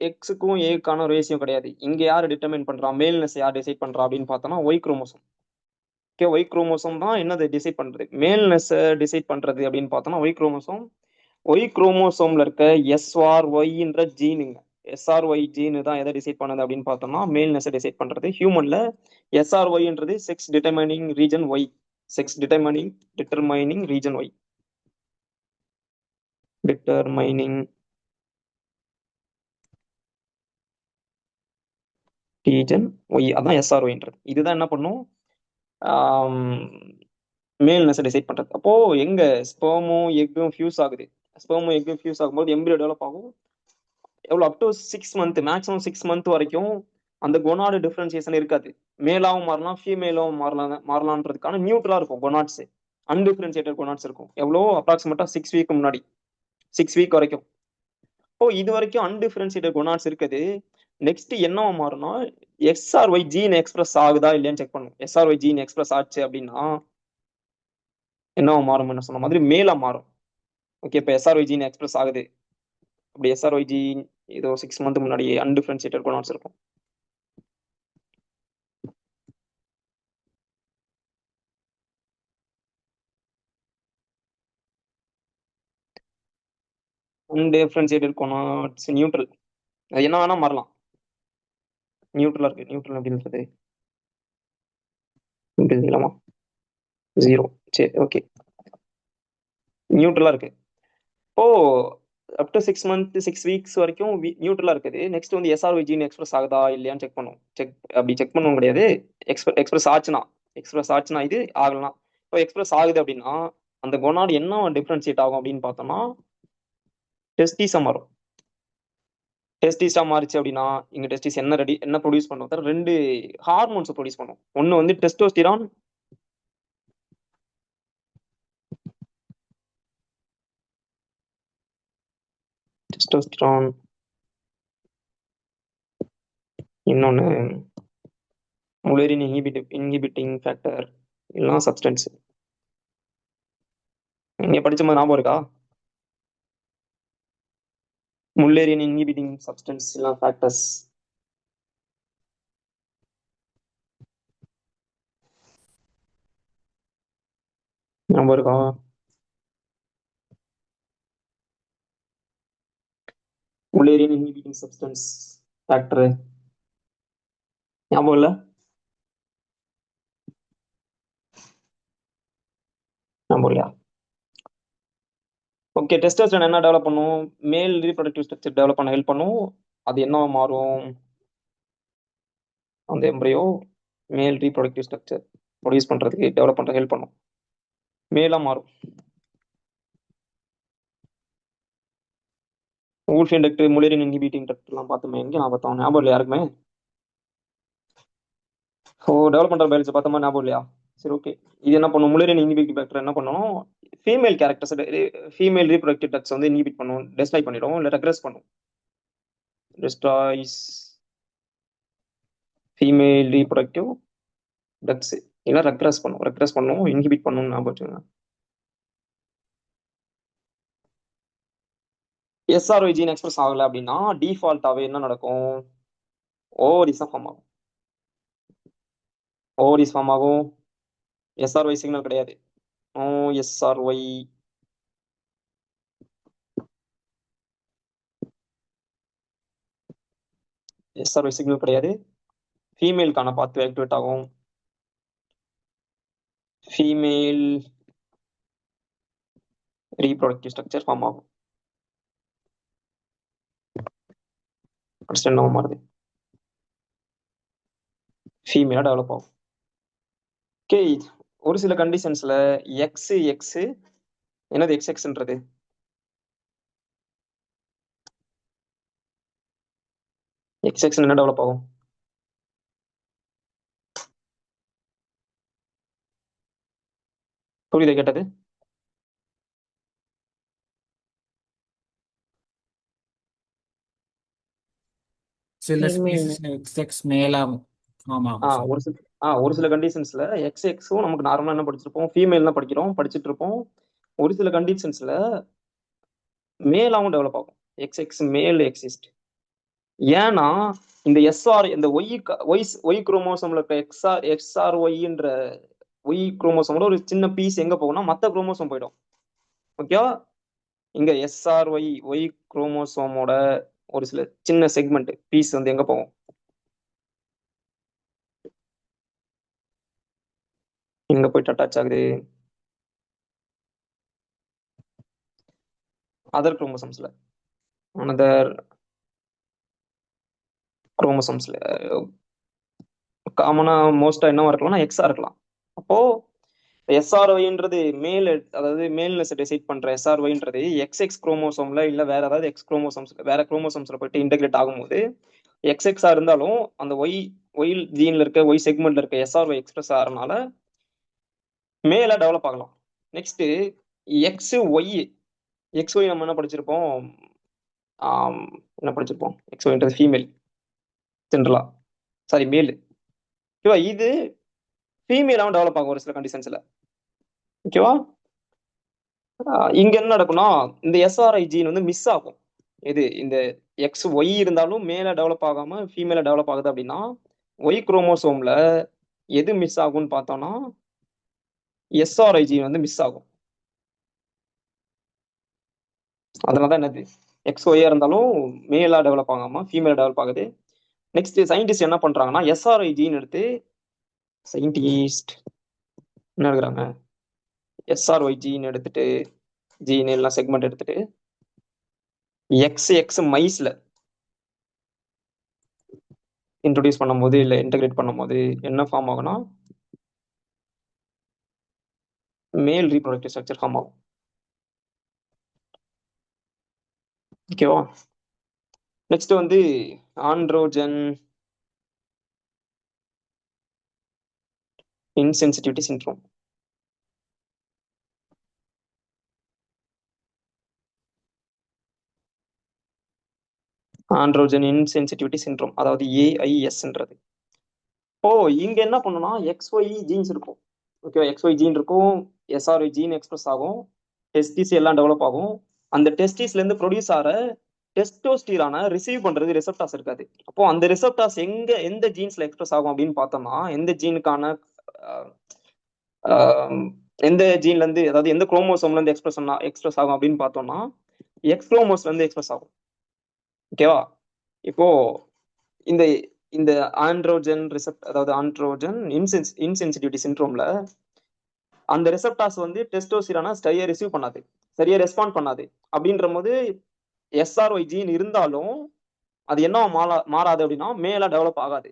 எக்ஸுக்கும் ஏக்கான ரேஷியோ கிடையாது. இங்க யார் டிட்டர்மைன் பண்றா, மேல்னஸ் யார் டிசைட் பண்றா அப்படின்னு பார்த்தோம்னா Y chromosome. Okay, Y chromosome தான் என்னது டிசைட் பண்றது, மேல்னஸ் டிசைட் பண்றது அப்படின்னு பார்த்தோம்னா ஒய் குரோமோசோம். ஒய் குரோமோசோம்ல இருக்க எஸ்ஆர்ஒய்ன்ற ஜீனுங்க. எஸ்ஆர்ஒய் ஜீனு தான் எதை டிசைட் பண்ணுது அப்படின்னு பார்த்தோம்னா மேல்னஸ் டிசைட் பண்றது. ஹியூமன்ல எஸ்ஆர்ஒய்ன்றது sex determining region Y. Sex determining region Y. Determining region Y, அதான் எஸ்ஆர்ஒய்ன்றது. இதுதான் என்ன பண்ணும், மேல்னஸ் டிசைட் பண்றது. அப்போ எங்க ஸ்பெர்மும் எக்கும் ஃபியூஸ் ஆகுது. ஸ்பெர்மும் எக்கும் ஃபியூஸ் ஆகும்போது எம்பிரியோ டெவலப் ஆகும். எவ்வளோ up to 6 month, maximum 6 month வரைக்கும் அந்த கொனாடு டிஃபரன்சியேஷன் இருக்காது. மேலாவும் மாறலாம், ஃபீமேலாவும் மாறலான்றதுக்கான நியூட்ரலா இருக்கும் கொனாட்ஸ். அன்டிஃபரன்சியேட்டட் கொனாட்ஸ் இருக்கும். எவ்வளோ அப்ராக்சிமேட்டா 6 வீக் முன்னாடி, 6 வீக் வரைக்கும். இப்போ இது வரைக்கும் அன்டிஃபரன்சியேட்டட் கொனாட்ஸ் இருக்குது. நெக்ஸ்ட் என்னவா மாறும்னா எஸ்ஆர்ஒய் ஜீன் எக்ஸ்பிரஸ் ஆகுதா இல்லையான்னு செக் பண்ணும். எஸ்ஆர்ஒய் ஜீன் எக்ஸ்பிரஸ் ஆச்சு அப்படின்னா என்னவா மாறும், என்ன சொன்ன மாதிரி மேலா மாறும். ஓகே, இப்போ எஸ்ஆர்ஒய் ஜீன் எக்ஸ்பிரஸ் ஆகுது. அப்படி எஸ்ஆர்ஒய் ஜீன் ஏதோ 6 மந்த் முன்னாடி அன்டிஃபரன்சியேட்டட் கொனாட்ஸ் இருக்கும். அன்டிஃபரன்சியேட்டட் கொனாட்ஸ் நியூட்ரல். அது என்ன வேணா மாறலாம். நியூட்ரலா இருக்கு. நியூட்ரல் அப்படின்றது இல்லாமா 0. சரி, ஓகே, நியூட்ரலா இருக்கு. இப்போ அப் டு 6 மந்த் 6 வீக்ஸ் வரைக்கும் நியூட்ரலா இருக்குது. நெக்ஸ்ட் வந்து எஸ்ஆர்ஒய் ஜீன் எக்ஸ்பிரஸ் ஆகுதா இல்லையான்னு செக் பண்ணும். அப்படி செக் பண்ணவும் கிடையாது. எக்ஸ்பிரஸ் ஆச்சுன்னா இது ஆகலாம். இப்போ எக்ஸ்பிரஸ் ஆகுது அப்படின்னா அந்த கொனாடு என்ன டிஃபரன்ஷியேட் ஆகும் அப்படின்னு பார்த்தோம்னா டெஸ்டிஸா மாறும். டெஸ்டிஸா மாறிச்சு அப்படின்னா இங்க டெஸ்டிஸ் என்ன ப்ரொடியூஸ் பண்ணும், ரெண்டு ஹார்மோன்ஸ் ப்ரொடியூஸ் பண்ணும். ஒன்னு வந்து டெஸ்டோஸ்டிரான், இன்னொன்னு முலேரின் இன்ஹிபிட்டிங் ஃபேக்டர் இல்லைன்னா சப்ஸ்டன்ஸ். நீங்க படிச்ச மாதிரி ஞாபகம் இருக்கா? முல்லேரியன் இன்ஹிபிட்டிங் சப்ஸ்டன்ஸ் இல்ல ஃபேக்டர்ஸ் ஞாபகம் இருக்கா? முல்லேரியன் இன்ஹிபிட்டிங் சப்ஸ்டன்ஸ் ஃபேக்டர் ஞாபகம் இல்ல? ஞாபகம் இல்லையா? ஓகே, டெஸ்டோஸ்டெரான் என்ன டெவலப் பண்ணும், மேல் ரீப்ரொடக்டிவ் ஸ்ட்ரக்சர் டெவலப் பண்ண ஹெல்ப் பண்ணும். அது என்ன மாறும், அந்த எம்பரியோ மேல் ரீப்ரொடக்டிவ் ஸ்ட்ரக்சர் ப்ரொடியூஸ் பண்றதுக்கு டெவலப் பண்ற ஹெல்ப் பண்ணும், மேலா மாறும். ஊல்ஃபியன் டக்ட், முலேரியன் இன்ஹிபிட்டிங் டக்ட் எல்லாம் பார்த்தோமே, எங்க நான் பார்த்தோம் ஞாபகம் இல்லை யாருக்குமே. ஓ, டெவலப் பண்ற பயாலஜி பார்த்த மாதிரி ஞாபகம் இல்லையா? சரி, ஓகே. இது என்ன பண்ணும், முலேரியன் இன்ஹிபிட்டிங் ஃபேக்டர் என்ன பண்ணணும், female characters, female reproductive ducts வந்து இன்ஹிபிட் பண்ணும், டெஸ்ட்ராய் பண்ணிடும், இல்லை ரெக்ரெஸ் பண்ணும். டெஸ்ட்ராய்ஸ் ஃபீமேல் ரீப்ரொடக்டிவ் டக்ட்ஸ், இல்லை ரெக்ரெஸ் பண்ணும், இன்ஹிபிட் பண்ணணும்னு ஞாபகம் வச்சுக்கோங்க. எஸ்ஆர்ஒய் ஜீன் எக்ஸ்பிரஸ் ஆகல அப்படின்னா டிஃபால்ட்டாவே என்ன நடக்கும், ஓவரிஸா ஃபார்ம் ஆகும். ஓவரிஸ் ஃபார்ம் ஆகும். எஸ்ஆர்ஒய் சிக்னல் கிடையாது. எஸ்ஆர்ஒய் எஸ்ஆர்ஒய் சிக்னல் கிடையாது. ஃபீமேலுக்கான பாத்வே ஆக்டிவேட் ஆகும். ஃபீமேல் ரீப்ரொடக்டிவ் ஸ்ட்ரக்சர் ஃபார்ம் ஆகும். அடுத்து என்ன மாறுது, ஃபீமேலா டெவலப் ஆகும். ஓகே, ஒரு சில கண்டிஷன்ஸ்ல எக்ஸ் எக்ஸ் என்னது எக்ஸ் எக்ஸ்ன்றது எக்ஸ் எக்ஸ் என்ன டெவலப் ஆகும், புரியுதா கேட்டது? சில ஃபீமேல் ஸ்பீசிஸ்ல எக்ஸ் மேலா ஆமா ஆ சார். ஒரு சில ஒரு சில கண்டிஷன்ஸ்ல எக்ஸும் நமக்கு நார்மலா என்ன படிச்சிருப்போம், ஃபீமேல் தான் படிச்சிட்டு இருப்போம். ஒரு சில கண்டிஷன்ஸ்ல மேலாவும் டெவலப் ஆகும். எக்ஸ் மேல் எக்ஸிஸ்ட். ஏன்னா இந்த எஸ்ஆர் இந்த ஒய் குரோமோசோம்ல இருக்க எக்ஸ்ஆர் ஒய்ன்ற ஒய் குரோமோசோம்ல ஒரு சின்ன பீஸ் எங்க போகும்னா மத்த குரோமோசோம் போயிடும். ஓகேவா? இங்க ஒய் குரோமோசோமோட ஒரு சில சின்ன செக்மெண்ட் பீஸ் வந்து எங்க போகும், எங்க போயிட்டு அட்டாச் ஆகுது, அதர் குரோமோசோம்ஸ்ல அனதர் குரோமோசோம்ஸ்ல காமனா மோஸ்டா என்னவா இருக்கலாம்னா எக்ஸா இருக்கலாம். அப்போ எஸ்ஆர்ஒய்ன்றது மேல், அதாவது மேல்னஸ் டிசைட் பண்ற எஸ்ஆர்ஒய்ன்றது எக்ஸ் குரோமோசோம்ல இல்ல வேற ஏதாவது வேற குரோமோசோம்ஸ்ல போயிட்டு இன்டெகிரேட் ஆகும்போது எக்ஸ்ஆ இருந்தாலும் அந்த ஒய் ஜீன்ல இருக்க ஒய் செக்மெண்ட்ல இருக்க எஸ்ஆர்ஒய் எக்ஸ்பிரஸ் ஆகிறதுனால மேல டெவலப் ஆகலாம். நெக்ஸ்ட் எக்ஸ் ஒய் நம்ம என்ன படிச்சிருப்போம், எக்ஸ் ஒய்ன்றது ஃபீமேல் ஜென்ரலா, சாரி மேல். ஓகேவா? இது ஃபீமேலாவும் டெவலப் ஆகும் ஒரு சில கண்டிஷன்ஸ்ல. ஓகேவா? இங்க என்ன நடக்கும்னா இந்த எஸ்ஆர்ஐ ஜீன் வந்து மிஸ் ஆகும். இந்த எக்ஸ் ஒய் இருந்தாலும் மேல டெவலப் ஆகாம ஃபீமேல டெவலப் ஆகுது அப்படின்னா ஒய் குரோமோசோம்ல எது மிஸ் ஆகும்னு பார்த்தோம்னா எஸ்ஆர்ஐ ஜீன் வந்து மிஸ் ஆகும். அதனாலதான் என்னது எக்ஸ் ஒய்யா இருந்தாலும் மேலா டெவலப் ஆகாம ஃபீமேல டெவலப் ஆகுது. நெக்ஸ்ட் சயின்டிஸ்ட் என்ன பண்றாங்கன்னா எஸ்ஆர்ஐ ஜீன் எடுத்து சயின்டிஸ்ட் என்ன எடுக்கிறாங்க, எஸ்ஆர்ஒய் ஜீன் எடுத்துட்டு ஜீன் எல்லாம் செக்மெண்ட் எடுத்துட்டு எக்ஸ் மைஸ்ல இன்ட்ரோடியூஸ் பண்ணும்போது இல்ல இன்டகிரேட் பண்ணும்போது என்ன ஃபார்ம் ஆகும்னா மேல் ரீப்ரொடக்டிவ் ஸ்ட்ரக்சர் ஃபார்ம் ஆகும். ஓகேவா? நெக்ஸ்ட் வந்து androgen insensitivity syndrome. Androgen insensitivity syndrome, அதாவது ஏஐஎஸ்ன்றது. ஓ இங்க என்ன பண்ணுனா எக்ஸ்ஒய் ஜீன்ஸ் இருக்கும். ஓகேவா? எக்ஸ்ஒய் ஜீன் இருக்கும், எஸ்ஆர்ஒய் ஜீன் எக்ஸ்பிரஸ் ஆகும், டெஸ்டிஸ் எல்லாம் டெவலப் ஆகும். அந்த டெஸ்டிஸ்ல இருந்து ப்ரொடியூஸ் ஆகிற டெஸ்டோஸ்டிரான ரிசீவ் பண்றது ரிசெப்டாஸ் இருக்காது. அப்போ அந்த ரிசெப்டாஸ் எந்த ஜீன்ஸ்ல எக்ஸ்பிரஸ் ஆகும் அப்படின்னு பார்த்தோம்னா எந்த ஜீனுக்கான எந்த ஜீன்ல இருந்து, அதாவது எந்த குரோமோசோம்ல இருந்து எக்ஸ்பிரஸ் ஆகும் அப்படின்னு பார்த்தோம்னா எக்ஸ் குரோமோஸ்ல இருந்து எக்ஸ்பிரஸ் ஆகும். ஓகேவா? இப்போ இந்த இந்த ஆண்ட்ரோஜன் அதாவது ஆண்ட்ரோஜன் இன்சென்சிட்டிவிட்டி சிண்ட்ரோம்ல அந்த ரிசெப்டாஸ் வந்து டெஸ்டோஸ்டிரான சரியா ரிசீவ் பண்ணாது, சரியா ரெஸ்பாண்ட் பண்ணாது. அப்படின்ற போது எஸ்ஆர்ஒய் ஜீன் இருந்தாலும் அது என்ன மாறாது அப்படின்னா மேலா டெவலப் ஆகாது.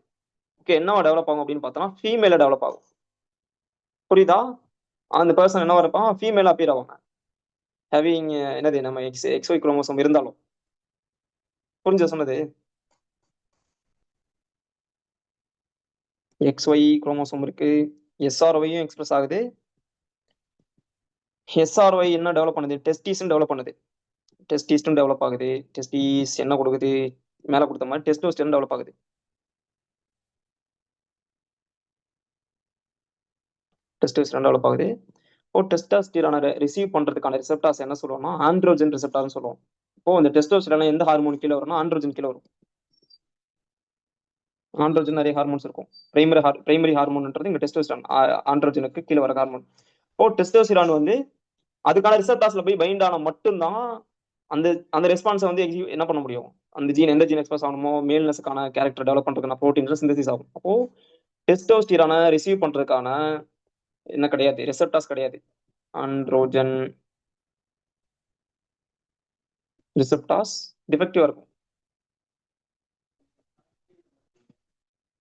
ஓகே, என்னவா டெவலப் ஆகும் அப்படின்னு பார்த்தோம்னா ஃபீமேல டெவலப் ஆகும். புரியுதா? அந்த பர்சன் என்னவா இருப்பான், ஃபீமேலா அப்பியர் ஆவாங்க, ஹேவிங் என்னது நம்ம எக்ஸ்ஒய் குரோமோசோம் இருந்தாலும். புரிஞ்ச சொன்னது? எக்ஸ்ஒய் குரோமோசோம் இருக்கு, எஸ்ஆர்ஒயும் எக்ஸ்பிரஸ் ஆகுது. எஸ்ஆர்ஒய் என்ன டெவலப் பண்ணுது, டெஸ்டிஸும் டெவலப் பண்ணுது, டெஸ்டிஸும் டெவலப் ஆகுது. டெஸ்டிஸ் என்ன கொடுக்குது, மேல கொடுத்த மாதிரி டெஸ்டோஸ்டெரான் டெவலப் ஆகுது. டெஸ்டோஸ்டெரான் டெவலப் ஆகுது. இப்போ டெஸ்டோஸ்டெரானை ரிசீவ் பண்றதுக்கான ரிசெப்டார்ஸ் என்ன சொல்லுவோம்னா ஆண்ட்ரோஜன் ரிசெப்டார்னு சொல்லுவோம். இப்போ இந்த டெஸ்டோஸ்டெரான் எந்த ஹார்மோன் கீழே வரும்னா ஆண்ட்ரோஜன் கீழே வரும். ஆண்ட்ரோஜன் நிறைய ஹார்மோன்ஸ் இருக்கும். பிரைமரி ஹார்மோன்ன்றது இங்க டெஸ்டோஸ்டெரான், ஆண்ட்ரோஜனுக்கு கீழே வர ஹார்மோன். இப்போ டெஸ்டோஸ்டெரான் வந்து அதுக்கான ரிசெப்டார்ஸ்ல போய் பைண்ட் ஆன மட்டும்தான் அந்த அந்த ரெஸ்பான்ஸை வந்து என்ன பண்ண முடியும், அந்த ஜீன் எந்த ஜீன் எக்ஸ்பிரஸ் ஆகணுமோ மேல்னஸுக்கான கேரக்டர் டெவலப் பண்றதுக்கான ப்ரோட்டீன் சிந்தசிஸ் ஆகும். அப்போ டெஸ்டோஸ்டிரானை ரிசீவ் பண்றதுக்கான என்ன கிடையாது, ரிசெப்டார்ஸ் கிடையாது. ஆண்ட்ரோஜன் ரிசெப்டார்ஸ் டிஃபெக்டிவா இருக்கும்.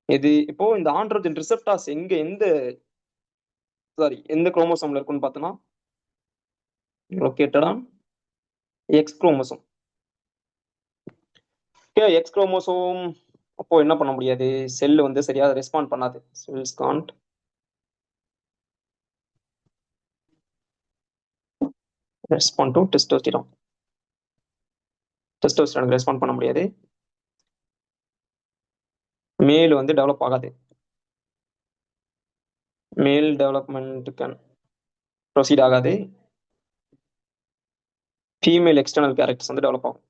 இது இப்போ இந்த ஆண்ட்ரோஜன் ரிசெப்டார்ஸ் எந்த குரோமோசோம்ல இருக்குன்னு பார்த்தோம்னா located on X chromosome. X chromosome அப்போ என்ன பண்ண முடியாது, செல் வந்து சரியா ரெஸ்பாண்ட் பண்ணாது. Cells can't respond to testosterone. டெஸ்டோஸ்டிரானுக்கு ரெஸ்பாண்ட் பண்ண முடியாது. மேல் வந்து டெவலப் ஆகாது. மேல் டெவலப்மெண்ட்டுக்கு ப்ரொசீட் ஆகாது. ஃபீமேல் எக்ஸ்டர்னல் கேரக்டர்ஸ் வந்து டெவலப் ஆகும்.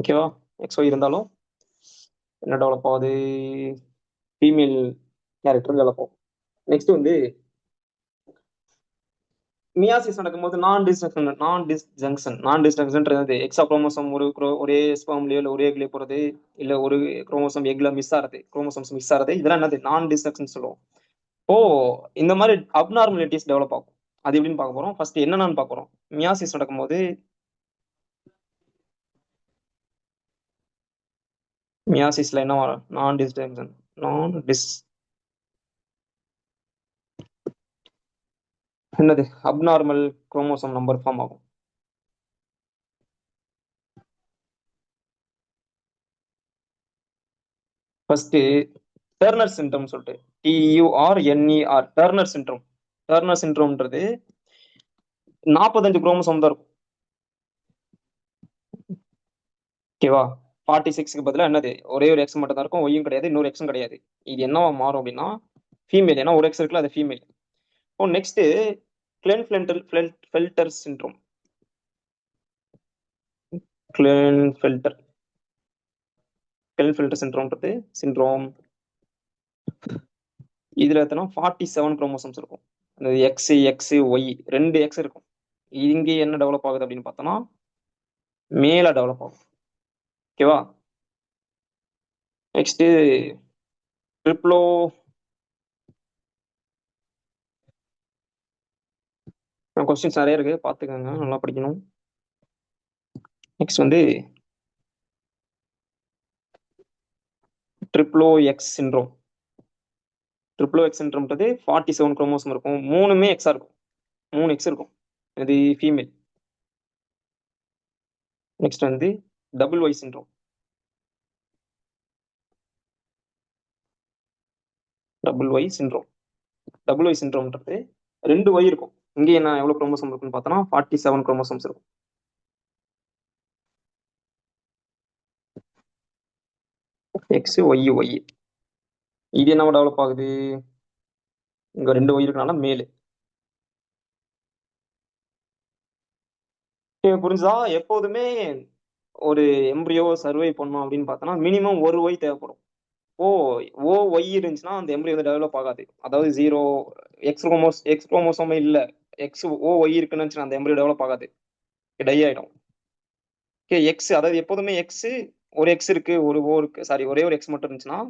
ஓகேவா? XY இருந்தாலும் என்ன டெவலப் ஆகுது? ஃபீமேல் கேரக்டர் டெவலப் ஆகும். நெக்ஸ்ட் வந்து மியாசிஸ் நடக்கும்போது நான் டிஸ்ஜங்ஷன்ன்றது எக்ஸா குரோமோசோம் ஒரே ஸ்பெர்ம்லயோ இல்லை ஒரே எக்லயோ போறது, இல்ல ஒரு குரோமோசோம் எக்ல மிஸ் ஆறது, குரோமோசோம்ஸ் மிஸ் ஆறது, இதெல்லாம் என்னது நான் டிஸ்ட்ரக்ஷன் சொல்லுவோம். ஓ, இந்த மாதிரி அப்நார்மலிட்டிஸ் டெவலப் ஆகும். அது எப்படின்னு பார்க்க போறோம். ஃபர்ஸ்ட் என்னன்னு பார்க்க போறோம். மியாசிஸ் நடக்கும்போது மியாசிஸ்ல என்ன வரும்? நான் டிஸ்ஜங்ஷன், என்னது அப்நார்மல் குரோமோசோம் நம்பர் ஃபார்ம் ஆகும். ஃபர்ஸ்ட் டர்னர் சிண்ட்ரோம் சொல்லிட்டு TURNER டர்னர் சிண்ட்ரோம். டர்னர் சிண்ட்ரோம்ன்றது 45 குரோமோசோம் தான் இருக்கும். ஓகேவா? 46க்கு பதிலாக என்னது ஒரே ஒரு எக்ஸ் மட்டும் தான் இருக்கும். ஒய்யும் கிடையாது, இன்னொரு எக்ஸும் கிடையாது. இது என்னவா மாறும் அப்படின்னா ஃபீமேல். ஏன்னா ஒரு எக்ஸ் இருக்குல்ல, அது ஃபீமேல். இப்போ நெக்ஸ்ட் கிளென்ஃபெல்டர் சிண்ட்ரோம். கிளென்ஃபெல்டர் சிண்ட்ரோம்ன்றது இதுல எத்தனை 47 குரோமோசோம்ஸ் இருக்கும். அந்த எக்ஸ் ஒய் 2 எக்ஸ் இருக்கும். இங்கே என்ன டெவலப் ஆகுது அப்படின்னு பார்த்தோம்னா மேலா டெவலப் ஆகும். ஓகேவா? நெக்ஸ்ட் ட்ரிப்ளோ கொஸ்டின்ஸ் நிறைய இருக்கு, பார்த்துக்கோங்க, நல்லா படிக்கணும். நெக்ஸ்ட் வந்து triplo X syndrome. Triplo X சிண்ட்ரோம்ன்றது 47 குரோமோசோம் இருக்கும். 3மே எக்ஸா இருக்கும். 3 எக்ஸ் இருக்கும். இது ஃபீமேல். நெக்ஸ்ட் வந்து double Y syndrome. Double Y சிண்ட்ரோம்ன்றது 2 ஒய் இருக்கும். இங்கே என்ன எவ்வளவு குரோமோசோம் இருக்குன்னு பார்த்தோம்னா 47 குரோமோசோம்ஸ் இருக்கும். எக்ஸ் ஒய் இது என்ன டெவலப் ஆகுது? இங்க 2 ஒய் இருக்கனால மேலு. புரிஞ்சுதா? எப்போதுமே ஒரு எம்ப்ரியோ சர்வை பண்ணோம் அப்படின்னு பார்த்தோம்னா மினிமம் ஒரு ஒய் தேவைப்படும். ஒய் இருந்துச்சுன்னா அந்த எம்ப்ரியோ வந்து டெவலப் ஆகாது. அதாவது 0 எக்ஸ் குரோமோசோமே இல்ல, ஒய் இருக்குன்னு நினைச்சுன்னா அந்த எம்ப்ரியோ டெவலப் ஆகாது, டை ஆயிடும். எக்ஸ், அதாவது எப்போதுமே எக்ஸ், ஒரு எக்ஸ் இருக்கு, ஒரு ஓ இருக்கு, சாரி ஒரே ஒரு எக்ஸ் மட்டும் இருந்துச்சுன்னா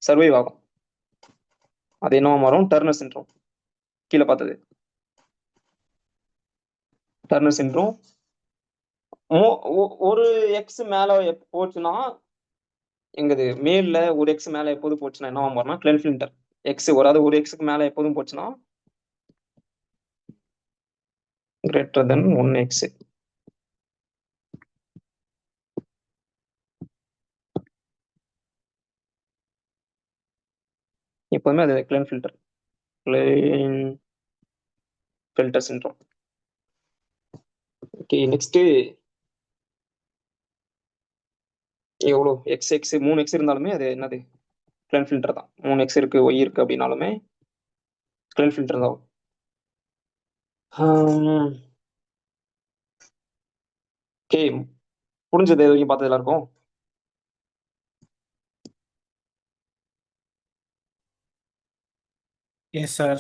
சர்வைவ் ஆகும். அது என்னவா மாறும்? Turner syndrome. கீழே பார்த்தது டர்னர் சிண்ட்ரோம். ஒரு எக்ஸ் மேல போச்சுன்னா எங்கது மேல்ல ஒரு எக்ஸ் மேல எப்போது போச்சுன்னா என்னவா மாறும்னா கிளென்ஃபில்டர் எக்ஸ், அதாவது ஒரு எக்ஸுக்கு மேல எப்போதும் போச்சுன்னா கிரேட்டர் தென் 1x. எப்போதுமே அது கிளென்ஃபில்டர் சிண்ட்ரோம். ஓகே, நெக்ஸ்ட் எவ்வளோ எக்ஸ் 3 எக்ஸ் இருந்தாலுமே அது என்னது கிளென்ஃபில்டர் தான். 3 எக்ஸ் இருக்கு, ஒய் இருக்கு அப்படின்னாலுமே கிளென்ஃபில்டர் தான். ஓகே, புரிஞ்சது வரைக்கும் பார்த்தது எல்லாருக்கும்? Yes, sir.